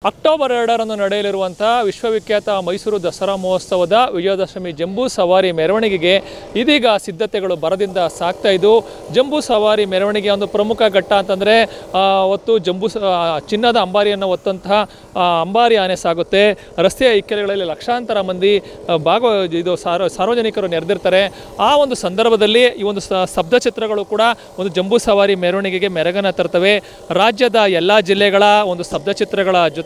October 2ರಂದು ನಡೆಯಲಿರುವಂತಹ ವಿಶ್ವವಿಖ್ಯಾತ ಮೈಸೂರು ದಸರಾ ಮಹೋತ್ಸವದ ವಿಜಯದಶಮಿ ಜಂಬೂ ಸವಾರಿ ಮೆರವಣಿಗೆಗೆ ಇದೀಗ ಸಿದ್ಧತೆಗಳು ಭರದಿಂದ ಸಾಗ್ತಾ ಇದ್ದು ಜಂಬೂ ಸವಾರಿ ಮೆರವಣಿಗೆ ಒಂದು ಪ್ರಮುಖ ಘಟ್ಟ ಅಂತಂದರೆ ಹೊತ್ತು ಚಿನ್ನದ ಅಂಬಾರಿಯನ್ನು ಹೊತ್ತಂತಹ ಅಂಬಾರಿ ಆನೆ ಸಾಗುತ್ತೆ. ರಸ್ತೆಯ ಇಕ್ಕೆಲೆಗಳಲ್ಲಿ ಲಕ್ಷಾಂತರ ಮಂದಿ ಸಾರ್ವಜನಿಕರು ನೆರೆದಿರ್ತಾರೆ. ಆ ಒಂದು ಸಂದರ್ಭದಲ್ಲಿ ಈ ಒಂದು ಸ್ತಬ್ಧ ಚಿತ್ರಗಳು ಕೂಡ ಒಂದು ಜಂಬೂ ಸವಾರಿ ಮೆರವಣಿಗೆಗೆ ಮೆರಗನ್ನು ತರ್ತವೆ. ರಾಜ್ಯದ ಎಲ್ಲ ಜಿಲ್ಲೆಗಳ ಒಂದು ಸ್ತಬ್ಧ ಚಿತ್ರಗಳ ಜೊತೆಗೆ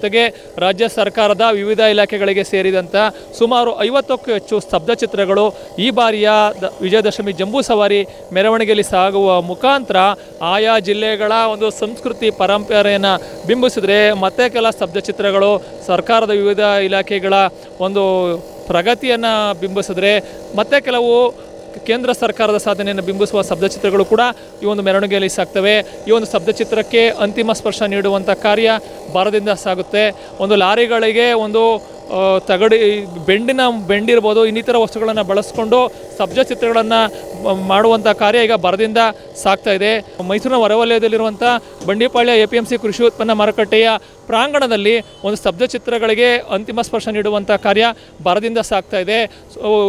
ರಾಜ್ಯ ಸರ್ಕಾರದ ವಿವಿಧ ಇಲಾಖೆಗಳಿಗೆ ಸೇರಿದಂಥ ಸುಮಾರು 50ಕ್ಕೂ ಹೆಚ್ಚು ಸ್ತಬ್ಧ ಚಿತ್ರಗಳು ಈ ಬಾರಿಯ ವಿಜಯದಶಮಿ ಜಂಬೂ ಸವಾರಿ ಮೆರವಣಿಗೆಯಲ್ಲಿ ಸಾಗುವ ಮುಖಾಂತರ ಆಯಾ ಜಿಲ್ಲೆಗಳ ಒಂದು ಸಂಸ್ಕೃತಿ ಪರಂಪರೆಯನ್ನು ಬಿಂಬಿಸಿದ್ರೆ ಮತ್ತೆ ಕೆಲ ಸ್ತಬ್ಧ ಚಿತ್ರಗಳು ಸರ್ಕಾರದ ವಿವಿಧ ಇಲಾಖೆಗಳ ಒಂದು ಪ್ರಗತಿಯನ್ನು ಬಿಂಬಿಸಿದ್ರೆ ಮತ್ತೆ ಕೆಲವು ಕೇಂದ್ರ ಸರ್ಕಾರದ ಸಾಧನೆಯನ್ನು ಬಿಂಬಿಸುವ ಸ್ತಬ್ಧ ಚಿತ್ರಗಳು ಕೂಡ ಈ ಒಂದು ಮೆರವಣಿಗೆಯಲ್ಲಿ ಸಾಗ್ತವೆ. ಈ ಒಂದು ಸ್ತಬ್ಧ ಚಿತ್ರಕ್ಕೆ ಅಂತಿಮ ಸ್ಪರ್ಶ ನೀಡುವಂಥ ಕಾರ್ಯ ಭರದಿಂದ ಸಾಗುತ್ತೆ. ಒಂದು ಲಾರಿಗಳಿಗೆ ಒಂದು ಬೆಂಡಿರ್ಬೋದು ಇನ್ನಿತರ ವಸ್ತುಗಳನ್ನು ಬಳಸ್ಕೊಂಡು ಸ್ತಬ್ಧ ಚಿತ್ರಗಳನ್ನು ಮಾಡುವಂಥ ಕಾರ್ಯ ಈಗ ಭರದಿಂದ ಸಾಗ್ತಾ ಇದೆ. ಮೈಸೂರಿನ ಹೊರವಲಯದಲ್ಲಿರುವಂಥ ಬಂಡಿಪಾಳ್ಯ APMC ಕೃಷಿ ಉತ್ಪನ್ನ ಮಾರುಕಟ್ಟೆಯ ಪ್ರಾಂಗಣದಲ್ಲಿ ಒಂದು ಸ್ತಬ್ಧ ಚಿತ್ರಗಳಿಗೆ ಅಂತಿಮ ಸ್ಪರ್ಶ ನೀಡುವಂಥ ಕಾರ್ಯ ಭರದಿಂದ ಸಾಗ್ತಾ ಇದೆ.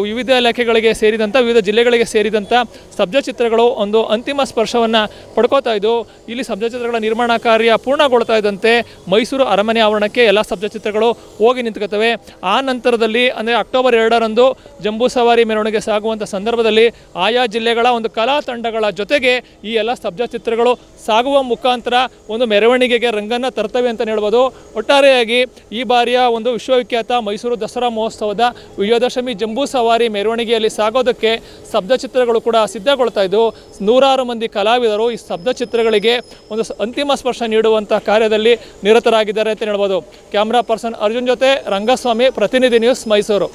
ವಿವಿಧ ಇಲಾಖೆಗಳಿಗೆ ಸೇರಿದಂಥ ವಿವಿಧ ಜಿಲ್ಲೆಗಳಿಗೆ ಸೇರಿದಂಥ ಸ್ತಬ್ಧ ಚಿತ್ರಗಳು ಒಂದು ಅಂತಿಮ ಸ್ಪರ್ಶವನ್ನು ಪಡ್ಕೋತಾ ಇದ್ದು ಇಲ್ಲಿ ಸ್ತಬ್ಧ ಚಿತ್ರಗಳ ನಿರ್ಮಾಣ ಕಾರ್ಯ ಪೂರ್ಣಗೊಳ್ತಾ ಇದ್ದಂತೆ ಮೈಸೂರು ಅರಮನೆ ಆವರಣಕ್ಕೆ ಎಲ್ಲ ಸ್ತಬ್ಧ ಚಿತ್ರಗಳು ಹೋಗಿ ನಿಂತ್ಕೋತವೆ. ಆ ನಂತರದಲ್ಲಿ ಅಂದರೆ ಅಕ್ಟೋಬರ್ 2ರಂದು ಜಂಬೂ ಸವಾರಿ ಮೆರವಣಿಗೆ ಸಾಗುವಂಥ ಸಂದರ್ಭದಲ್ಲಿ ಆಯಾ ಜಿಲ್ಲೆಗಳ ಒಂದು ಕಲಾ ತಂಡಗಳ ಜೊತೆಗೆ ಈ ಎಲ್ಲ ಸ್ತಬ್ಧ ಚಿತ್ರಗಳು ಸಾಗುವ ಮುಖಾಂತರ ಒಂದು ಮೆರವಣಿಗೆಗೆ ರಂಗನ್ನು ತರ್ತವೆ ಅಂತ ಹೇಳ್ಬೋದು. ಒಟ್ಟಾರೆಯಾಗಿ ಈ ಬಾರಿಯ ಒಂದು ವಿಶ್ವವಿಖ್ಯಾತ ಮೈಸೂರು ದಸರಾ ಮಹೋತ್ಸವದ ವಿಜಯದಶಮಿ ಜಂಬೂ ಸವಾರಿ ಮೆರವಣಿಗೆಯಲ್ಲಿ ಸಾಗೋದಕ್ಕೆ ಸ್ತಬ್ಧ ಚಿತ್ರಗಳು ಕೂಡ ಸಿದ್ಧಗೊಳ್ತಾ ಇದ್ದು ನೂರಾರು ಮಂದಿ ಕಲಾವಿದರು ಈ ಸ್ತಬ್ಧ ಚಿತ್ರಗಳಿಗೆ ಒಂದು ಅಂತಿಮ ಸ್ಪರ್ಶ ನೀಡುವಂಥ ಕಾರ್ಯದಲ್ಲಿ ನಿರತರಾಗಿದ್ದಾರೆ ಅಂತ ಹೇಳ್ಬೋದು. ಕ್ಯಾಮ್ರಾ ಪರ್ಸನ್ ಅರ್ಜುನ್ ಜೊತೆ ರಂಗಸ್ವಾಮಿ, ಪ್ರತಿನಿಧಿ ನ್ಯೂಸ್, ಮೈಸೂರು.